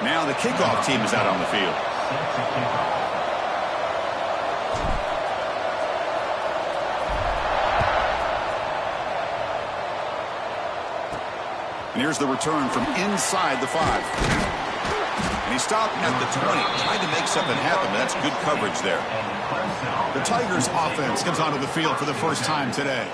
Now the kickoff team is out on the field. And here's the return from inside the 5. And he stopped at the 20, trying to make something happen. That's good coverage there. The Tigers offense comes onto the field for the first time today.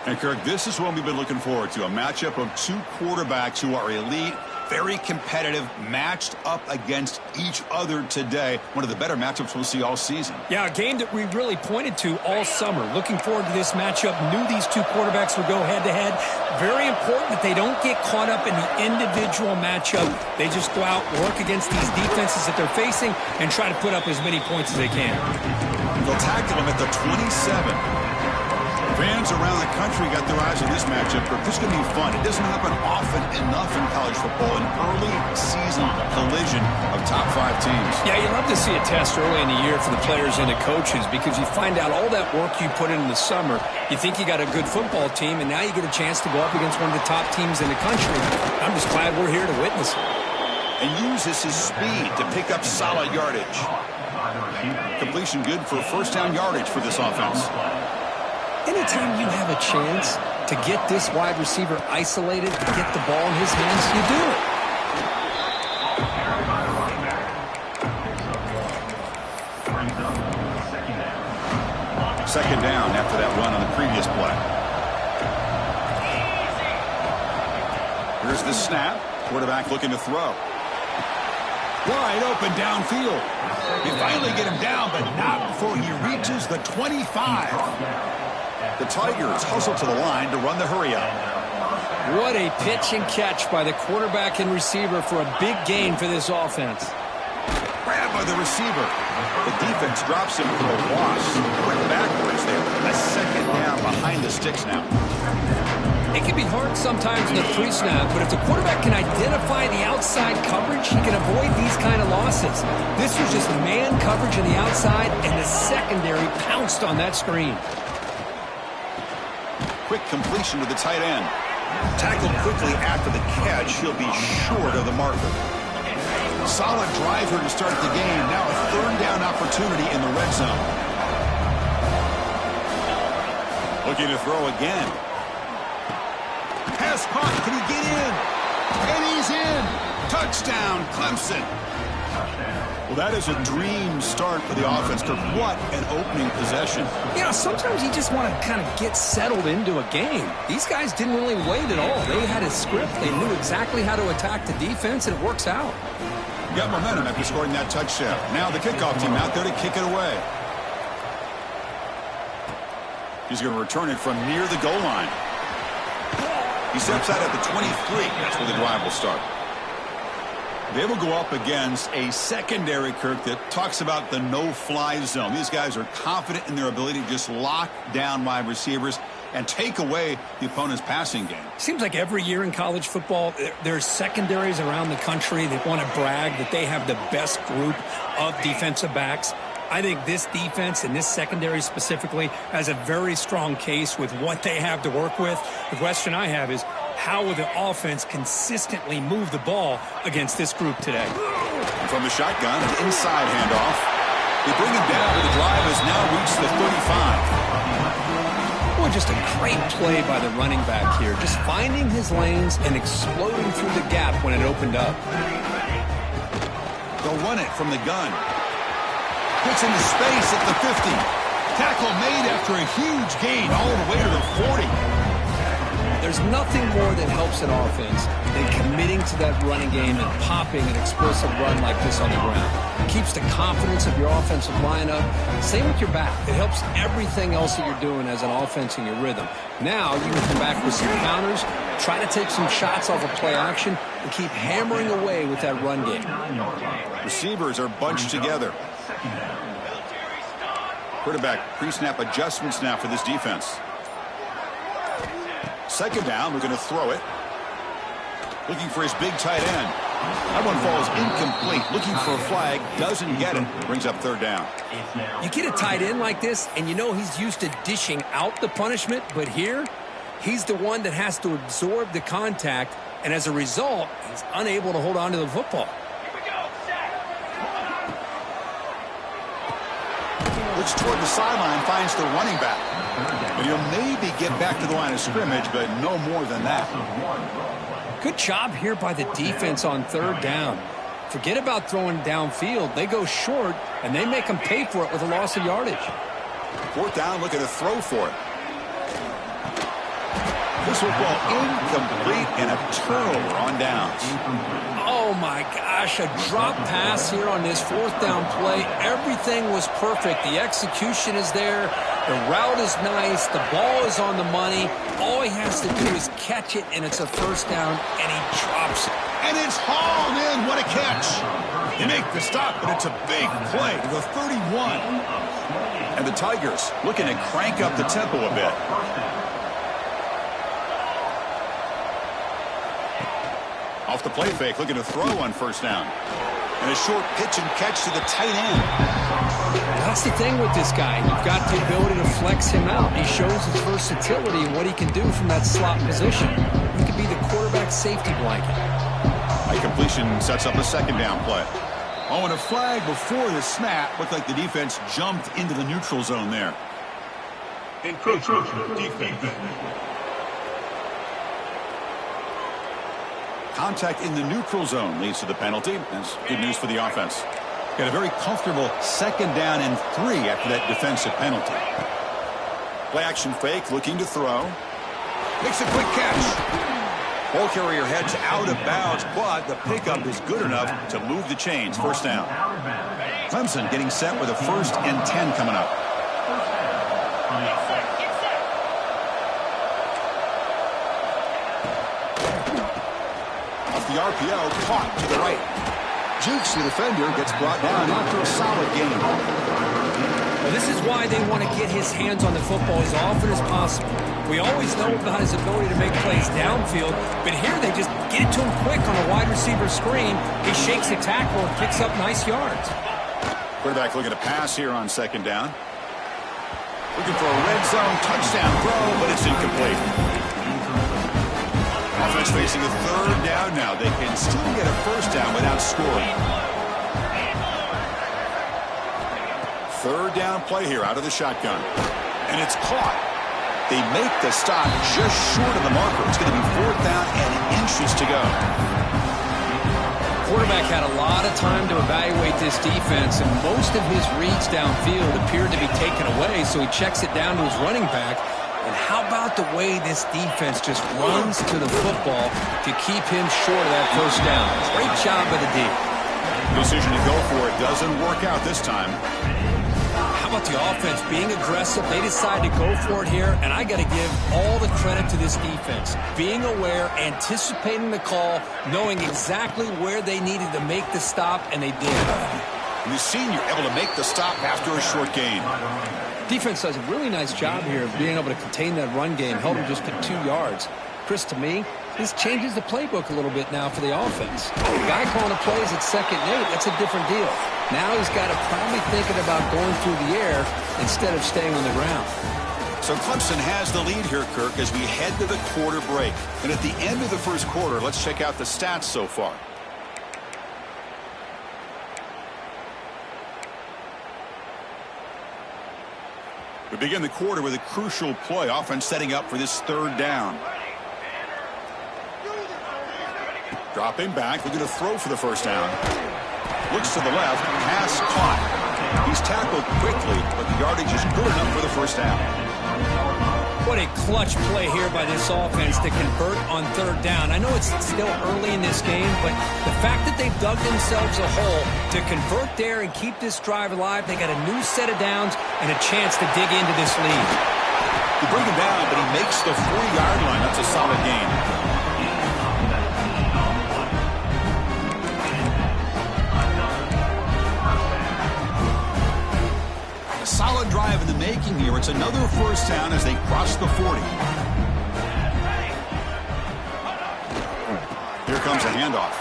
And Kirk, this is what we've been looking forward to, a matchup of two quarterbacks who are elite, very competitive, matched up against each other today. One of the better matchups we'll see all season. Yeah, a game that we really pointed to all summer. Looking forward to this matchup. Knew these two quarterbacks would go head-to-head. Very important that they don't get caught up in the individual matchup. They just go out, work against these defenses that they're facing, and try to put up as many points as they can. They'll tackle him at the 27. Fans around the country got their eyes on this matchup, but this is going to be fun. It doesn't happen often enough in college football, an early season collision of top 5 teams. Yeah, you love to see a test early in the year for the players and the coaches because you find out all that work you put in the summer. You think you got a good football team, and now you get a chance to go up against one of the top teams in the country. I'm just glad we're here to witness it. And uses his speed to pick up solid yardage. Completion good for first down yardage for this offense. Anytime you have a chance to get this wide receiver isolated, get the ball in his hands, you do it. Second down after that run on the previous play. Here's the snap. Quarterback looking to throw. Wide open downfield. You finally get him down, but not before he reaches the 25. The Tigers hustle to the line to run the hurry-up. What a pitch and catch by the quarterback and receiver for a big gain for this offense. Grabbed by the receiver. The defense drops him for a loss. Went backwards there. A second down behind the sticks now. It can be hard sometimes in the pre-snap, but if the quarterback can identify the outside coverage, he can avoid these kind of losses. This was just man coverage on the outside, and the secondary pounced on that screen. Quick completion to the tight end. Tackled quickly after the catch. He'll be short of the marker. Solid drive here to start the game. Now a third down opportunity in the red zone. Looking to throw again. Pass caught. Can he get in? And he's in. Touchdown, Clemson. Well, that is a dream start for the offense. What an opening possession. Yeah, sometimes you just want to kind of get settled into a game. These guys didn't really wait at all. They had a script. They knew exactly how to attack the defense, and it works out. Got momentum after scoring that touchdown. Now the kickoff team out there to kick it away. He's going to return it from near the goal line. He steps out at the 23. That's where the drive will start. They will go up against a secondary, Kirk, that talks about the no-fly zone. These guys are confident in their ability to just lock down wide receivers and take away the opponent's passing game. Seems like every year in college football, there's secondaries around the country that want to brag that they have the best group of defensive backs. I think this defense and this secondary specifically has a very strong case with what they have to work with. The question I have is, how will the offense consistently move the ball against this group today? From the shotgun, an inside handoff. They bring him down, but the drive has now reached the 35. Boy, just a great play by the running back here. Just finding his lanes and exploding through the gap when it opened up. They'll run it from the gun. Puts into space at the 50. Tackle made after a huge gain all the way to the 40. There's nothing more that helps an offense than committing to that running game and popping an explosive run like this on the ground. It keeps the confidence of your offensive line up. Same with your back. It helps everything else that you're doing as an offense in your rhythm. Now you can come back with some counters, try to take some shots off of play action, and keep hammering away with that run game. Receivers are bunched together. Quarterback pre-snap adjustments now for this defense. Second down, we're going to throw it. Looking for his big tight end. That one falls incomplete. Looking for a flag, doesn't get it. Brings up third down. You get a tight end like this, and you know he's used to dishing out the punishment, but here, he's the one that has to absorb the contact, and as a result, he's unable to hold on to the football. Looks toward the sideline, finds the running back. And he'll maybe get back to the line of scrimmage, but no more than that. Good job here by the defense on third down. Forget about throwing downfield. They go short, and they make them pay for it with a loss of yardage. Fourth down, looking to throw for it. This football incomplete and a turnover on downs. Oh, my gosh, a drop pass here on this fourth down play. Everything was perfect. The execution is there. The route is nice. The ball is on the money. All he has to do is catch it, and it's a first down, and he drops it. And it's hauled in. What a catch. They make the stop, but it's a big play to the 31. And the Tigers looking to crank up the tempo a bit. Off the play fake, looking to throw on first down. And a short pitch and catch to the tight end. That's the thing with this guy. You've got the ability to flex him out. He shows his versatility and what he can do from that slot position. He could be the quarterback safety blanket. A completion sets up a second down play. Oh, and a flag before the snap. Looked like the defense jumped into the neutral zone there. Encroachment defense. Contact in the neutral zone leads to the penalty. That's good news for the offense. Got a very comfortable second down and 3 after that defensive penalty. Play action fake, looking to throw. Makes a quick catch. Ball carrier heads out of bounds, but the pickup is good enough to move the chains. First down. Clemson getting set with a 1st and 10 coming up. The RPO caught to the right. Jukes the defender, gets brought down after a solid game. Well, this is why they want to get his hands on the football as often as possible. We always know about his ability to make plays downfield, but here they just get it to him quick on a wide receiver screen. He shakes the tackle and picks up nice yards. Quarterback looking to pass here on second down. Looking for a red zone touchdown throw, but it's incomplete. Offense facing a third down now. They can still get a first down without scoring. Third down play here out of the shotgun. And it's caught. They make the stop just short of the marker. It's going to be fourth down and inches to go. Quarterback had a lot of time to evaluate this defense, and most of his reads downfield appeared to be taken away, so he checks it down to his running back. And how about the way this defense just runs to the football to keep him short of that first down? Great job by the D. Decision to go for it doesn't work out this time. How about the offense being aggressive? They decide to go for it here, and I got to give all the credit to this defense. Being aware, anticipating the call, knowing exactly where they needed to make the stop, and they did. And the senior able to make the stop after a short gain. Defense does a really nice job here of being able to contain that run game, held him just to 2 yards. Chris, to me, this changes the playbook a little bit now for the offense. The guy calling the plays at 2nd and 8, that's a different deal. Now he's got to probably thinking about going through the air instead of staying on the ground. So Clemson has the lead here, Kirk, as we head to the quarter break. And at the end of the first quarter, let's check out the stats so far. We begin the quarter with a crucial play. Offense setting up for this third down. Dropping back, looking to throw for the first down. Looks to the left, pass caught. He's tackled quickly, but the yardage is good enough for the first down. What a clutch play here by this offense to convert on third down. I know it's still early in this game, but the fact that they've dug themselves a hole to convert there and keep this drive alive, they got a new set of downs and a chance to dig into this lead. You bring him down, but he makes the 40-yard line. That's a solid gain. Solid drive in the making here. It's another first down as they cross the 40. Here comes a handoff.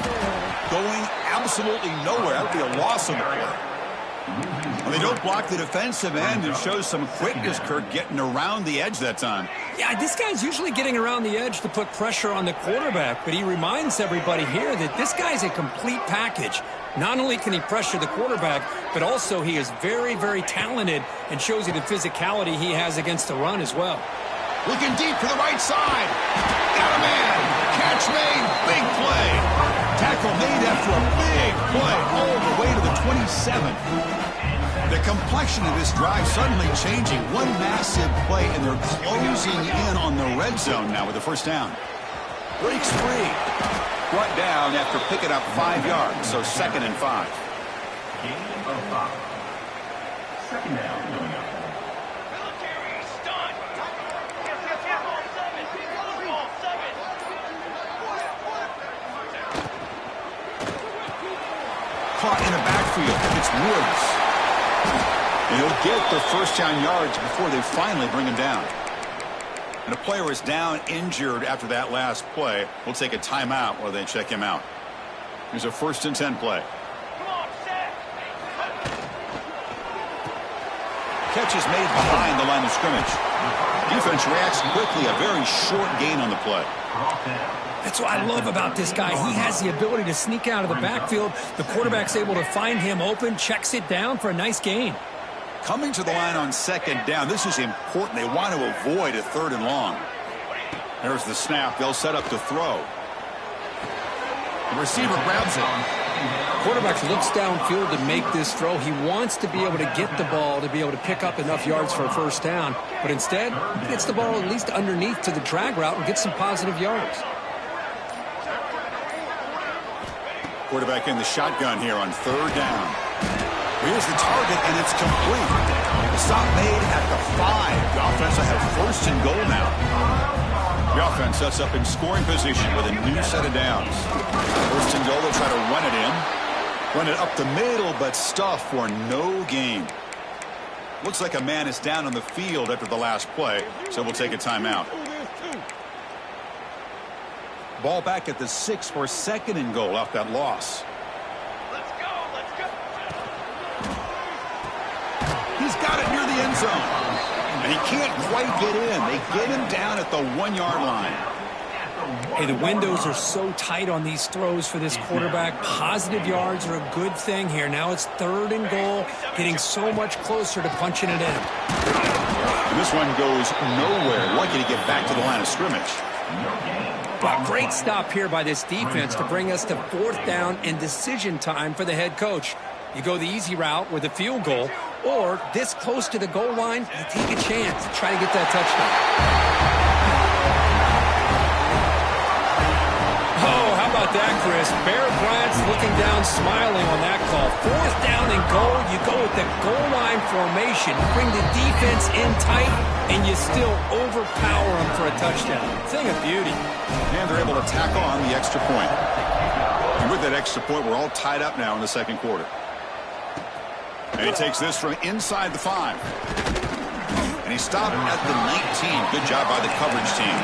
Going absolutely nowhere. That would be a loss on the play. Well, they don't block the defensive end. It shows some quickness, Kirk, getting around the edge that time. Yeah, this guy's usually getting around the edge to put pressure on the quarterback, but he reminds everybody here that this guy's a complete package. Not only can he pressure the quarterback, but also he is very, very talented and shows you the physicality he has against the run as well. Looking deep for the right side. Got a man. Catch made. Big play. Tackle made after a big play all the way to the 27. The complexion of this drive suddenly changing. One massive play, and they're closing in on the red zone now with the first down. Breaks free. Brought down after picking up 5 yards, so 2nd and 5. Gain of 5. 2nd down. Caught in the backfield. It's Woods. And he'll get the first down yards before they finally bring him down. And a player is down injured after that last play. We'll take a timeout while they check him out. Here's a 1st and 10 play. Catch is made behind the line of scrimmage. Defense reacts quickly. A very short gain on the play. That's what I love about this guy. He has the ability to sneak out of the backfield. The quarterback's able to find him open, checks it down for a nice gain. Coming to the line on 2nd down. This is important. They want to avoid a 3rd and long. There's the snap. They'll set up to throw. The receiver grabs it. Quarterback looks downfield to make this throw. He wants to be able to get the ball to be able to pick up enough yards for a first down. But instead, he gets the ball at least underneath to the drag route and gets some positive yards. Quarterback in the shotgun here on 3rd down. Here's the target, and it's complete. Stop made at the 5. The offense will have 1st and goal now. The offense sets up in scoring position with a new set of downs. 1st and goal, they'll try to run it in. Run it up the middle, but stuff for no gain. Looks like a man is down on the field after the last play, so we'll take a timeout. Ball back at the 6 for 2nd and goal off that loss. Let's go, let's go. He's got it near the end zone. And he can't quite get in. They get him down at the 1-yard line. Hey, the windows are so tight on these throws for this quarterback. Positive yards are a good thing here. Now it's 3rd and goal, getting so much closer to punching it in. And this one goes nowhere. Lucky to get back to the line of scrimmage. Well, great stop here by this defense to bring us to 4th down and decision time for the head coach. You go the easy route with a field goal, or this close to the goal line, you take a chance to try to get that touchdown. Oh, how about that, Chris? Bear Bryant's looking down, smiling on that call. 4th down and goal, you go with the goal line formation. You bring the defense in tight, and you still overpower them for a touchdown. Thing of beauty. And they're able to tackle on the extra point. And with that extra point, we're all tied up now in the 2nd quarter. And he takes this from inside the 5. And he stopped at the 19. Good job by the coverage team.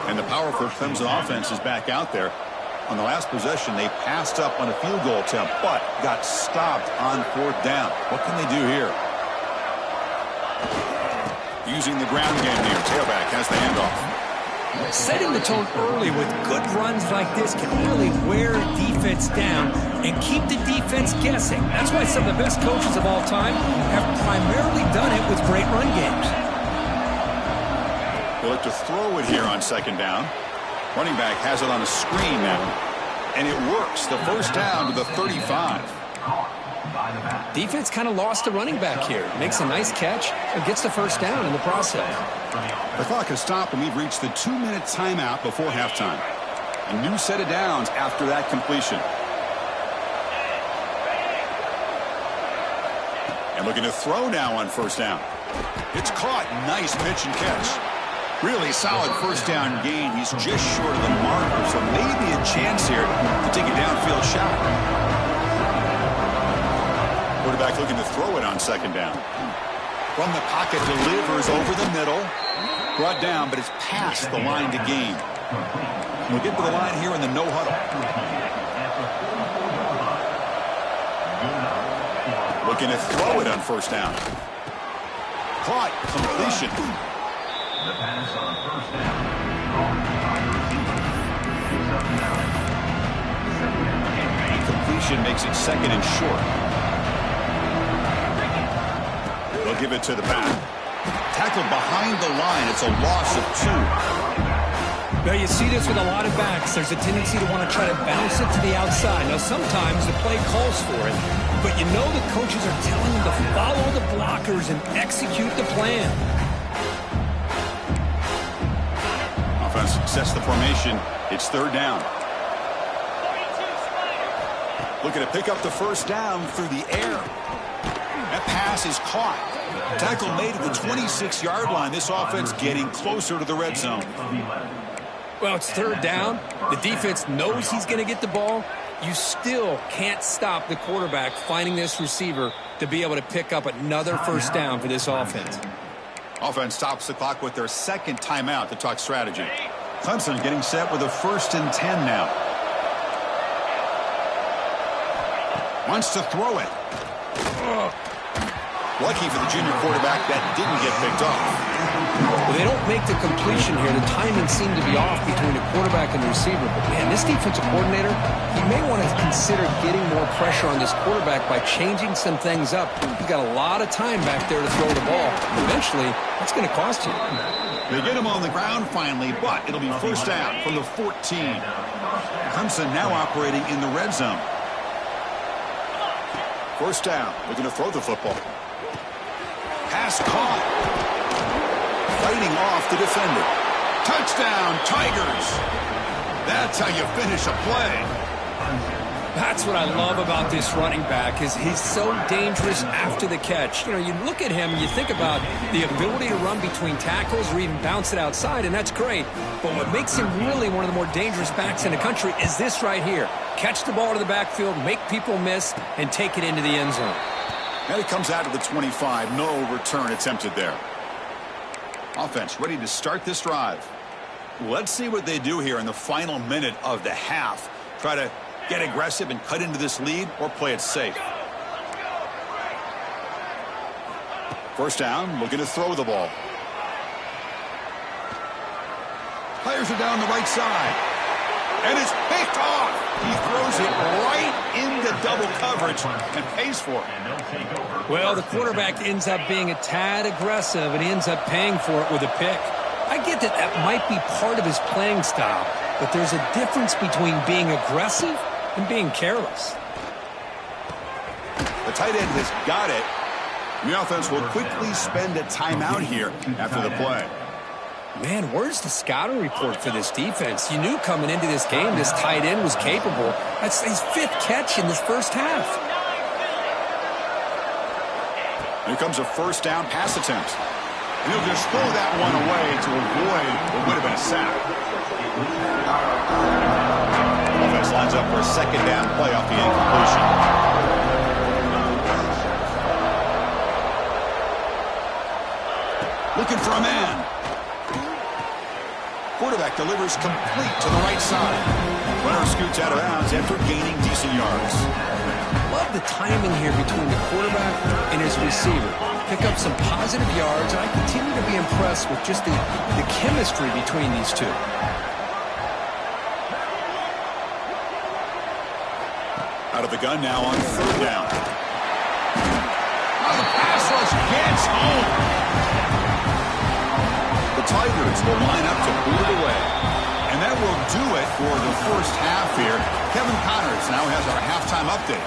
And the powerful Clemson offense is back out there. On the last possession, they passed up on a field goal attempt, but got stopped on 4th down. What can they do here? Using the ground game here. Tailback has the handoff. Setting the tone early with good runs like this can really wear a defense down and keep the defense guessing. That's why some of the best coaches of all time have primarily done it with great run games. They'll look to throw it here on 2nd down. Running back has it on a screen now. And it works. The first down to the 35. Defense kind of lost the running back here. Makes a nice catch and gets the first down in the process. The clock has stopped, and we've reached the 2-minute timeout before halftime. A new set of downs after that completion. And looking to throw now on first down. It's caught. Nice pitch and catch. Really solid first down gain. He's just short of the marker, so maybe a chance here to take a downfield shot. Quarterback looking to throw it on 2nd down. From the pocket, delivers over the middle. Brought down, but it's past the line to gain. We'll get to the line here in the no huddle. Looking to throw it on first down. Caught. Completion. The pass on first down. Second down. Completion makes it second and short. They'll give it to the back. Tackled behind the line. It's a loss of 2. Now, you see this with a lot of backs. There's a tendency to want to try to bounce it to the outside. Now, sometimes the play calls for it, but you know the coaches are telling them to follow the blockers and execute the plan. Offense sets the formation. It's third down. Looking to pick up the first down through the air. That pass is caught. Tackle made at the 26-yard line. This offense getting closer to the red zone. Well, it's third down. The defense knows he's going to get the ball. You still can't stop the quarterback finding this receiver to be able to pick up another first down for this offense. Offense stops the clock with their second timeout to talk strategy. Clemson getting set with a 1st and 10 now. Wants to throw it. Lucky for the junior quarterback that didn't get picked off. Well, they don't make the completion here. The timing seemed to be off between the quarterback and the receiver. But, man, this defensive coordinator, he may want to consider getting more pressure on this quarterback by changing some things up. He's got a lot of time back there to throw the ball. Eventually, that's going to cost you. They get him on the ground finally, but it'll be first down from the 14. Clemson now operating in the red zone. First down, looking to throw the football. Pass caught. Fighting off the defender. Touchdown, Tigers. That's how you finish a play. That's what I love about this running back is he's so dangerous after the catch. You know, you look at him and you think about the ability to run between tackles or even bounce it outside, and that's great. But what makes him really one of the more dangerous backs in the country is this right here. Catch the ball to the backfield, make people miss, and take it into the end zone. And it comes out of the 25. No return attempted there. Offense ready to start this drive. Let's see what they do here in the final minute of the half. Try to get aggressive and cut into this lead or play it safe. First down, looking to throw the ball. Players are down the right side. And it's picked off. He throws it right into double coverage and pays for it. Well, the quarterback ends up being a tad aggressive and he ends up paying for it with a pick. I get that that might be part of his playing style, but there's a difference between being aggressive and being careless. The tight end has got it. The offense will quickly spend a timeout here after the play. Man, where's the scouting report for this defense? You knew coming into this game this tight end was capable. That's his 5th catch in this first half. Here comes a first down pass attempt. And he'll just throw that one away to avoid what would have been a sack. Offense lines up for a second down play off the incompletion. Looking for a man. Quarterback delivers complete to the right side. Runner scoots out of bounds after gaining decent yards. Love the timing here between the quarterback and his receiver. Pick up some positive yards, and I continue to be impressed with just the chemistry between these two. Out of the gun now on third down. Oh, the pass rush gets home. The Tigers will line up to boot it away. And that will do it for the first half here. Kevin Connors now has our halftime update.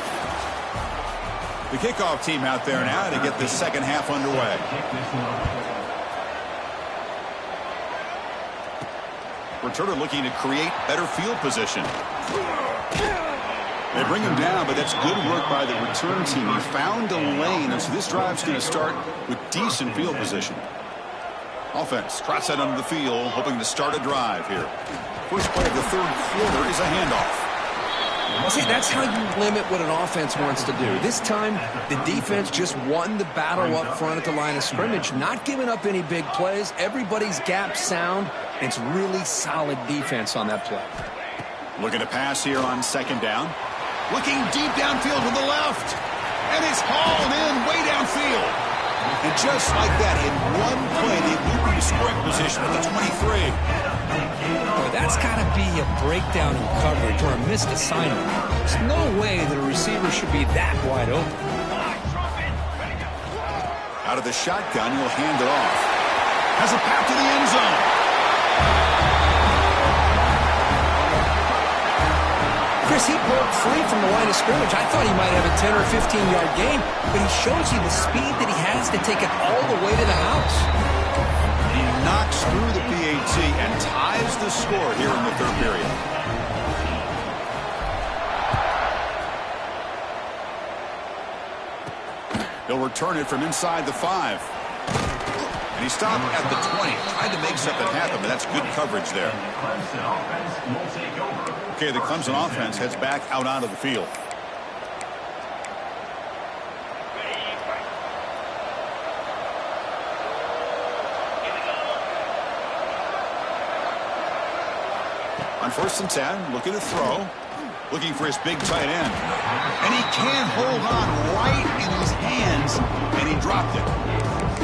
The kickoff team out there now to get this second half underway. Returner looking to create better field position. They bring him down, but that's good work by the return team. He found a lane, and so this drive's going to start with decent field position. Offense trots out onto the field, hoping to start a drive here. First play of the third quarter is a handoff. Well, see, that's how you limit what an offense wants to do. This time, the defense just won the battle up front at the line of scrimmage, not giving up any big plays. Everybody's gap sound. It's really solid defense on that play. Looking to pass here on second down. Looking deep downfield to the left. And it's hauled in way downfield. And just like that, in one play, they moved into scoring position at the 23. Boy, that's got to be a breakdown in coverage or a missed assignment. There's no way that a receiver should be that wide open. Out of the shotgun, he'll hand it off. Has a path to the end zone. Chris, he broke free from the line of scrimmage. I thought he might have a 10 or 15-yard gain, but he shows you the speed that he has to take it all the way to the house. He knocks through the PAT and ties the score here in the third period. He'll return it from inside the 5. And he stopped at the 20. Tried to make something happen, but that's good coverage there. Okay, the Clemson offense heads back out onto the field. On 1st and 10, looking to throw. Looking for his big tight end. And he can't hold on right in his hands, and he dropped it.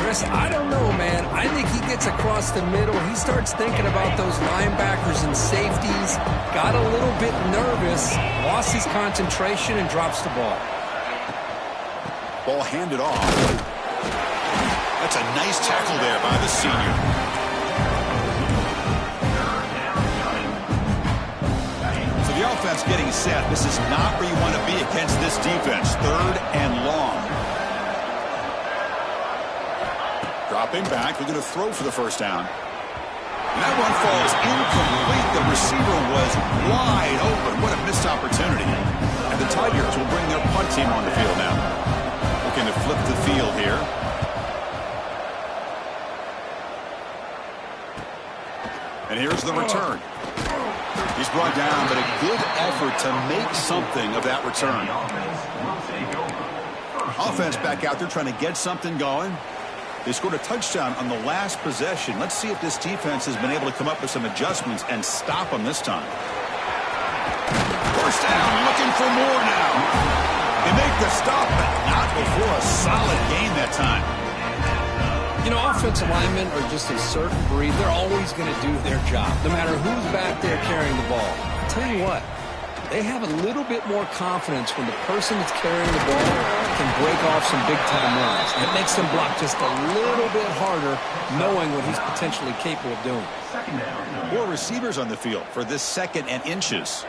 Chris, I don't know, man. I think he gets across the middle. He starts thinking about those linebackers and safeties. Got a little bit nervous, lost his concentration, and drops the ball. Ball handed off. That's a nice tackle there by the senior. The offense getting set. This is not where you want to be against this defense. 3rd and long. Dropping back. We're going to throw for the first down. And that one falls incomplete. The receiver was wide open. What a missed opportunity. And the Tigers will bring their punt team on the field now. Looking to flip the field here. And here's the return. He's brought down, but a good effort to make something of that return. Offense back out there trying to get something going. They scored a touchdown on the last possession. Let's see if this defense has been able to come up with some adjustments and stop them this time. First down, looking for more now. They make the stop, but not before a solid gain that time. You know, offensive linemen are just a certain breed. They're always going to do their job, no matter who's back there carrying the ball. I'll tell you what, they have a little bit more confidence when the person that's carrying the ball can break off some big-time runs. It makes them block just a little bit harder, knowing what he's potentially capable of doing. 4 receivers on the field for this 2nd and inches.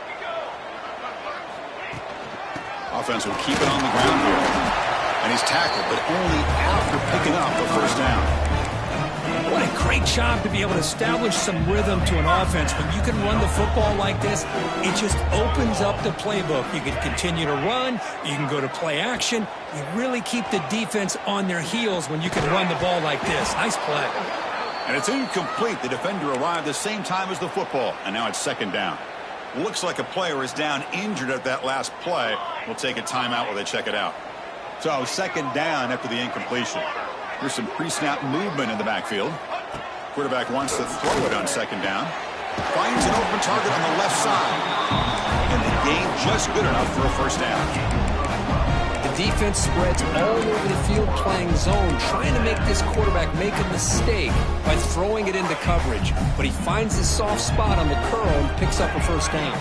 Offense will keep it on the ground here. And he's tackled, but only after picking up a first down. What a great job to be able to establish some rhythm to an offense. When you can run the football like this, it just opens up the playbook. You can continue to run. You can go to play action. You really keep the defense on their heels when you can run the ball like this. Nice play. And it's incomplete. The defender arrived the same time as the football, and now it's 2nd down. Looks like a player is down injured at that last play. We'll take a timeout while they check it out. So 2nd down after the incompletion. There's some pre-snap movement in the backfield. Quarterback wants to throw it on 2nd down. Finds an open target on the left side. And the gain just good enough for a first down. The defense spreads all over the field playing zone, trying to make this quarterback make a mistake by throwing it into coverage. But he finds the soft spot on the curl and picks up a first down.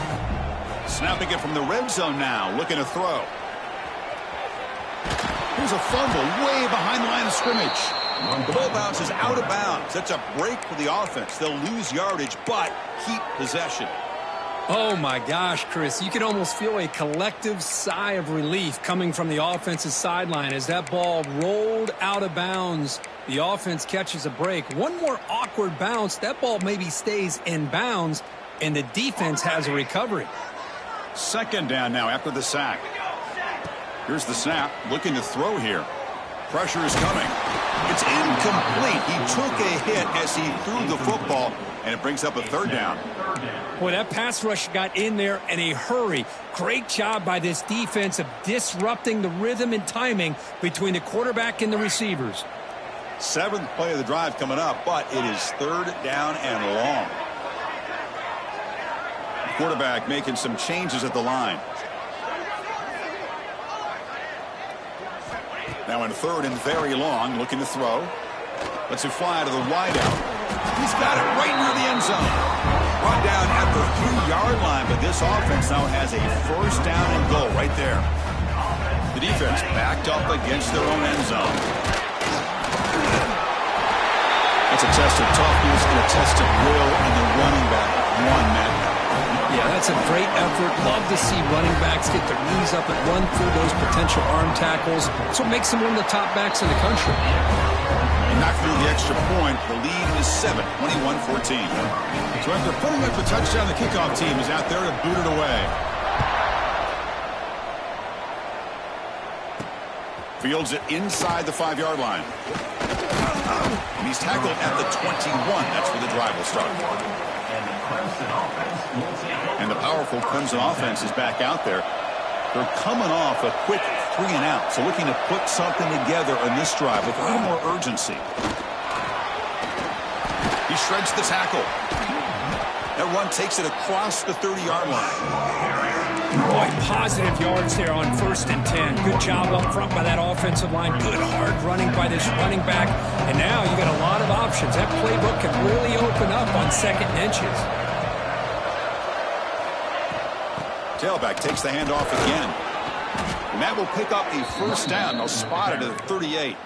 Snapping it from the red zone now, looking to throw. Here's a fumble way behind the line of scrimmage. The ball bounces out of bounds. That's a break for the offense. They'll lose yardage, but keep possession. Oh, my gosh, Chris. You can almost feel a collective sigh of relief coming from the offense's sideline as that ball rolled out of bounds. The offense catches a break. One more awkward bounce. That ball maybe stays in bounds, and the defense has a recovery. 2nd down now after the sack. Here's the snap, looking to throw here. Pressure is coming. It's incomplete. He took a hit as he threw the football, and it brings up a 3rd down. Boy, that pass rush got in there in a hurry. Great job by this defense of disrupting the rhythm and timing between the quarterback and the receivers. 7th play of the drive coming up, but it is 3rd down and long. Quarterback making some changes at the line. Now in third and very long, looking to throw. Lets it fly to the wideout. He's got it right near the end zone. Brought down at the 3-yard line, but this offense now has a first down and goal right there. The defense backed up against their own end zone. It's a test of toughness and a test of will, and the running back won that. Yeah, that's a great effort. Love to see running backs get their knees up and run through those potential arm tackles. That's what makes them one of the top backs in the country. And knocked through the extra point. The lead is 7, 21-14. So after putting up the touchdown, the kickoff team is out there to boot it away. Fields it inside the 5-yard line. And he's tackled at the 21. That's where the drive will start. And the powerful Clemson offense is back out there. They're coming off a quick 3-and-out, so looking to put something together in this drive with a little more urgency. He shreds the tackle. That run takes it across the 30-yard line. Boy, positive yards there on 1st and 10. Good job up front by that offensive line. Good hard running by this running back. And now you got a lot of options. That playbook can really open up on 2nd and inches. Tailback takes the handoff again. And that will pick up a first down. They'll spot it at the 38.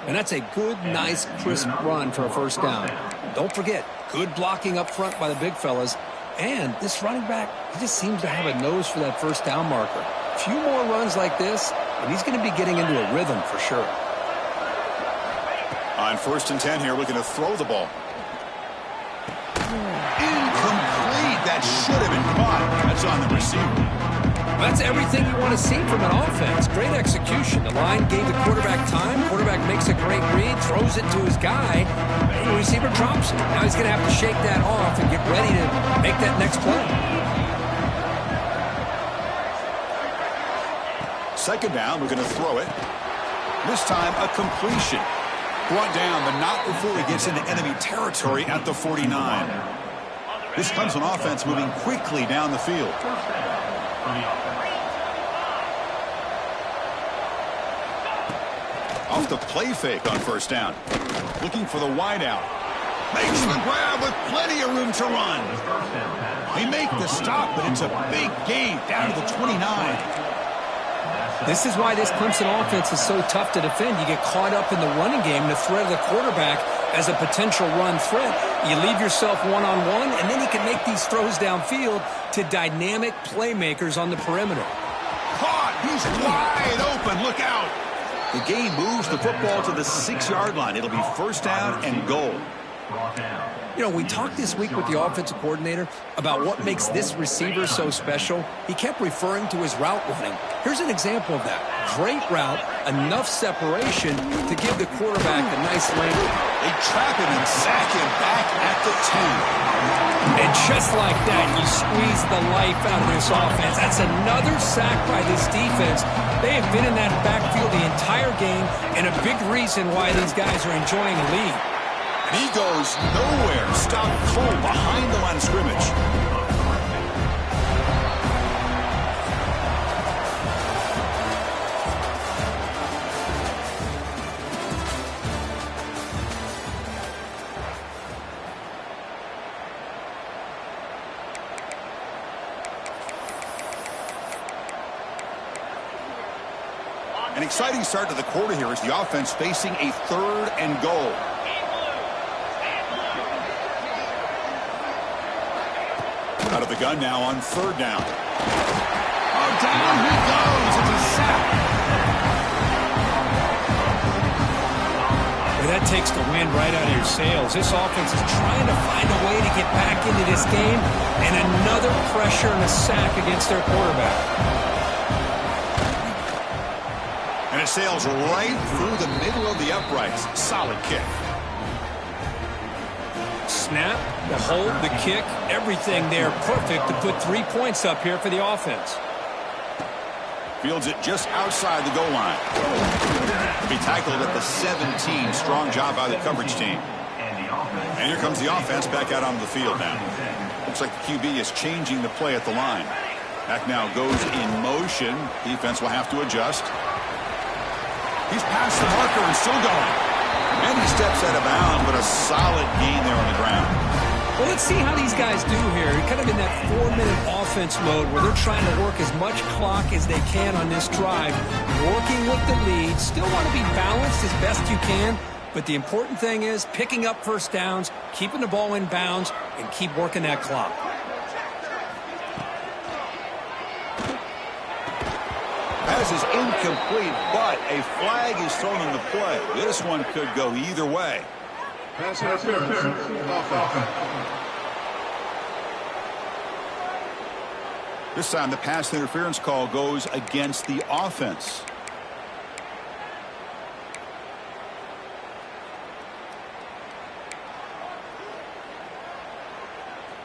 And that's a good, nice, crisp run for a first down. Don't forget, good blocking up front by the big fellas. And this running back, he just seems to have a nose for that first down marker. A few more runs like this, and he's going to be getting into a rhythm for sure. On 1st and 10 here, looking to throw the ball. Incomplete. That should have been caught. That's on the receiver. That's everything you want to see from an offense. Great execution. The line gave the quarterback time. Quarterback makes a great read, throws it to his guy, and the receiver drops it. Now he's going to have to shake that off and get ready to make that next play. 2nd down, we're going to throw it. This time, a completion. Brought down, but not before he gets into enemy territory at the 49. This Clemson offense moving quickly down the field. Off the play fake on 1st down. Looking for the wideout. Makes the grab with plenty of room to run. They make the stop, but it's a big gain down to the 29. This is why this Clemson offense is so tough to defend. You get caught up in the running game, the threat of the quarterback as a potential run threat. You leave yourself one-on-one, and then you can make these throws downfield to dynamic playmakers on the perimeter. Caught! He's wide open. Look out! The game moves the football to the 6-yard line. It'll be first down and goal. You know, we talked this week with the offensive coordinator about what makes this receiver so special. He kept referring to his route running. Here's an example of that. Great route, enough separation to give the quarterback a nice landing. They trap him and sack him back at the 10. And just like that, you squeeze the life out of this offense. That's another sack by this defense. They have been in that backfield the entire game, and a big reason why these guys are enjoying the lead. He goes nowhere. Stopped cold behind the line of scrimmage. An exciting start to the quarter here as the offense facing a 3rd and goal. Out of the gun now on 3rd down. Oh, down he goes. It's a sack. Well, that takes the wind right out of your sails. This offense is trying to find a way to get back into this game, and another pressure and a sack against their quarterback. And it sails right through the middle of the uprights. Solid kick. Snap, the hold, the kick, everything there perfect to put 3 points up here for the offense. Fields it just outside the goal line. To be tackled at the 17. Strong job by the coverage team. And here comes the offense back out onto the field now. Looks like the QB is changing the play at the line. Back now goes in motion. Defense will have to adjust. He's past the marker and still going. And he steps out of bounds, but a solid gain there on the ground. Well, let's see how these guys do here. Kind of in that 4-minute offense mode where they're trying to work as much clock as they can on this drive, working with the lead. Still want to be balanced as best you can, but the important thing is picking up first downs, keeping the ball in bounds, and keep working that clock. Pass is incomplete, but a flag is thrown on the play. This one could go either way. Pass interference. Offense. This time the pass interference call goes against the offense.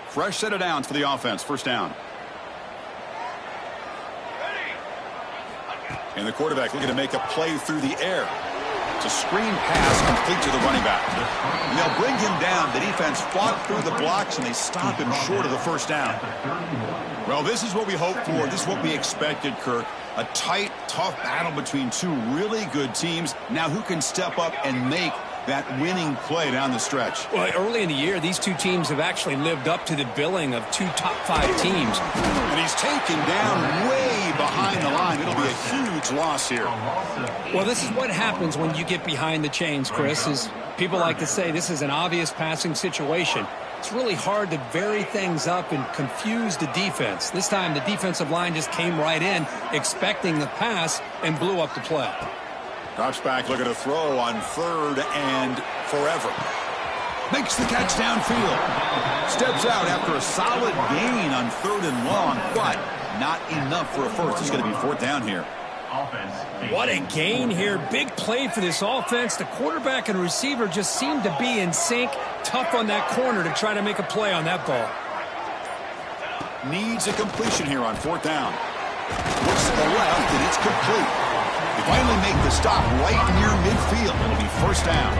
Fresh set of downs for the offense. First down. And the quarterback looking to make a play through the air. It's a screen pass complete to the running back. And they'll bring him down. The defense fought through the blocks, and they stop him short of the first down. Well, this is what we hoped for. This is what we expected, Kirk. A tight, tough battle between two really good teams. Now who can step up and make that winning play down the stretch? Well, early in the year, these two teams have actually lived up to the billing of two top-5 teams. And he's taken down way behind the line. It'll be a huge loss here. Well, this is what happens when you get behind the chains, Chris. Is people like to say this is an obvious passing situation. It's really hard to vary things up and confuse the defense. This time, the defensive line just came right in, expecting the pass, and blew up the play. Drops back, looking to throw on third and forever. Makes the catch downfield. Steps out after a solid gain on third and long, but not enough for a first. It's going to be fourth down here. What a gain here. Big play for this offense. The quarterback and receiver just seemed to be in sync. Tough on that corner to try to make a play on that ball. Needs a completion here on fourth down. Looks to the left, and it's complete. They finally make the stop right near midfield. It'll be first down.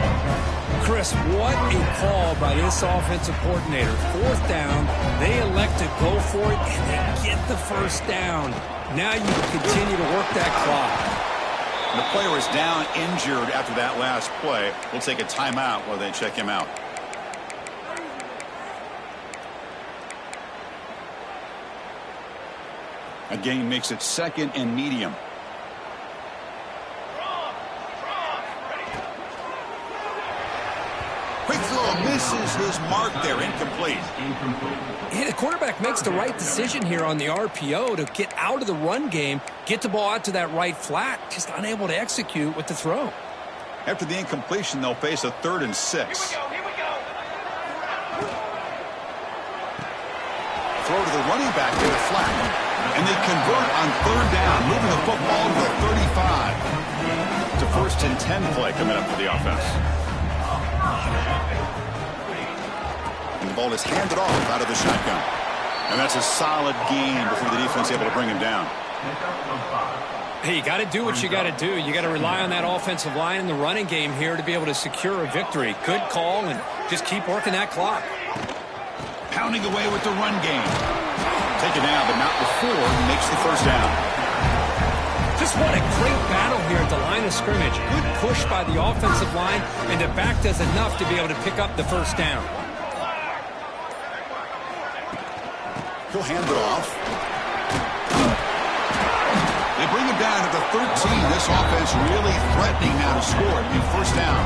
Chris, what a call by this offensive coordinator. Fourth down, they elect to go for it, and they get the first down. Now you can continue to work that clock. The player is down injured after that last play. We'll take a timeout while they check him out. A gain makes it second and medium. Quick throw misses his mark there. Incomplete. Yeah, the quarterback makes the right decision here on the RPO to get out of the run game, get the ball out to that right flat, just unable to execute with the throw. After the incompletion, they'll face a 3rd and 6. Here we go. Throw to the running back there flat. And they convert on third down, moving the football to the 35. It's a 1st and 10 play coming up for the offense. And the ball is handed off out of the shotgun. And that's a solid gain before the defense is able to bring him down. Hey, you got to do what you got to do. You got to rely on that offensive line in the running game here to be able to secure a victory. Good call, and just keep working that clock. Pounding away with the run game. Taken down, but not before he makes the first down. Just what a great battle here at the line of scrimmage. Good push by the offensive line, and the back does enough to be able to pick up the first down. He'll hand it off. They bring him down at the 13. This offense really threatening now to score. It'll be first down.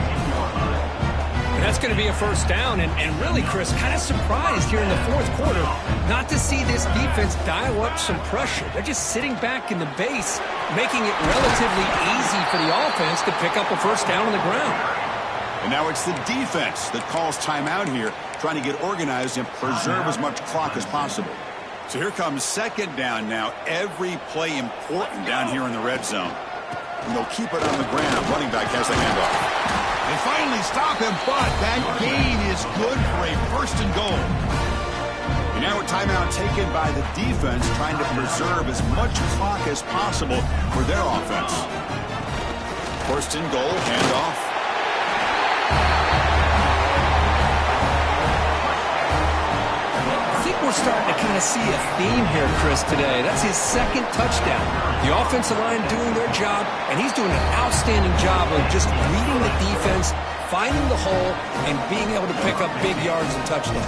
And that's going to be a first down. And really, Chris, kind of surprised here in the fourth quarter not to see this defense dial up some pressure. They're just sitting back in the base, making it relatively easy for the offense to pick up a first down on the ground. And now it's the defense that calls timeout here, trying to get organized and preserve as much clock as possible. So here comes second down now. Every play important down here in the red zone. And they'll keep it on the ground. Running back has the handoff. They finally stop him, but that gain is good for a 1st and goal. And now a timeout taken by the defense, trying to preserve as much clock as possible for their offense. 1st and goal, handoff. I think we're starting to kind of see a theme here, Chris, today. That's his second touchdown. The offensive line doing their job, and he's doing an outstanding job of just reading the defense, finding the hole, and being able to pick up big yards and touchdowns.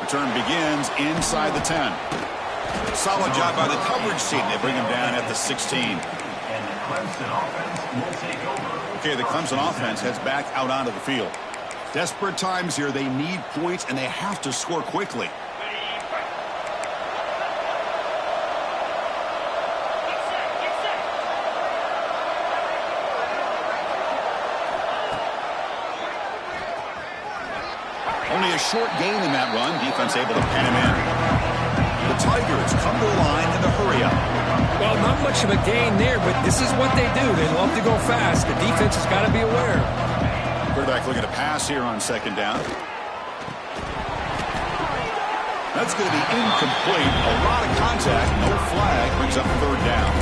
Return begins inside the 10. Solid job by the coverage team. They bring him down at the 16. And the Clemson offense will take over. Okay, the Clemson offense heads back out onto the field. Desperate times here. They need points, and they have to score quickly. Only a short gain in that run. Defense able to pen him in. The Tigers come to the line in a hurry up. Well, not much of a gain there, but this is what they do. They love to go fast. The defense has got to be aware. Quarterback looking to pass here on second down. That's going to be incomplete. A lot of contact. No flag. Brings up third down.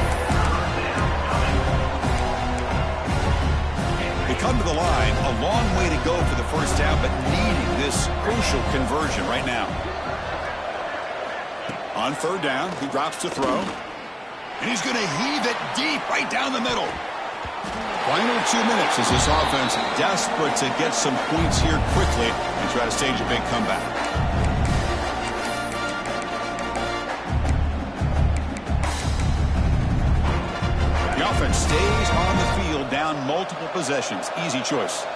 They come to the line. A long way to go for the first down, but needing this crucial conversion right now. On third down, he drops to throw. And he's going to heave it deep right down the middle. Final 2 minutes as this offense desperate to get some points here quickly and try to stage a big comeback. The offense stays on the field down multiple possessions. Easy choice.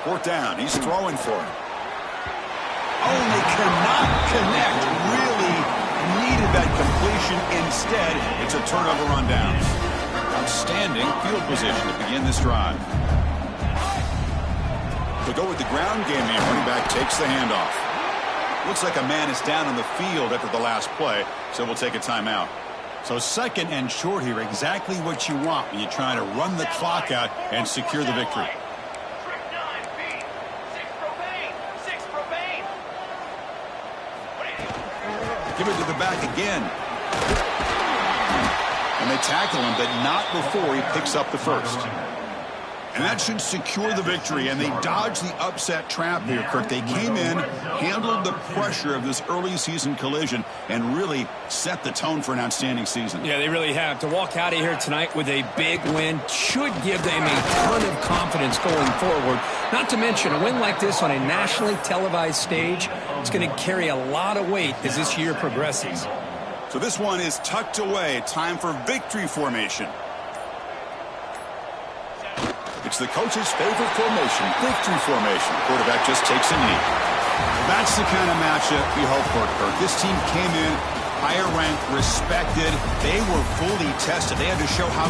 Fourth down. He's throwing for it. Oh, they cannot connect. Really needed that completion. Instead, it's a turnover on downs. Outstanding field position to begin this drive. To go with the ground game, the running back takes the handoff. Looks like a man is down on the field after the last play, so we'll take a timeout. So second and short here, exactly what you want when you're trying to run the clock out and secure the victory. Give it to the back again. And they tackle him, but not before he picks up the first. And that should secure the victory, and they dodged the upset trap here, Kirk. They came in, handled the pressure of this early season collision, and really set the tone for an outstanding season. Yeah, they really have. To walk out of here tonight with a big win should give them a ton of confidence going forward. Not to mention, a win like this on a nationally televised stage, it's going to carry a lot of weight as this year progresses. So this one is tucked away. Time for victory formation. It's the coach's favorite formation, victory formation. Quarterback just takes a knee. That's the kind of matchup we hope for, Kirk. This team came in higher ranked, respected. They were fully tested. They had to show how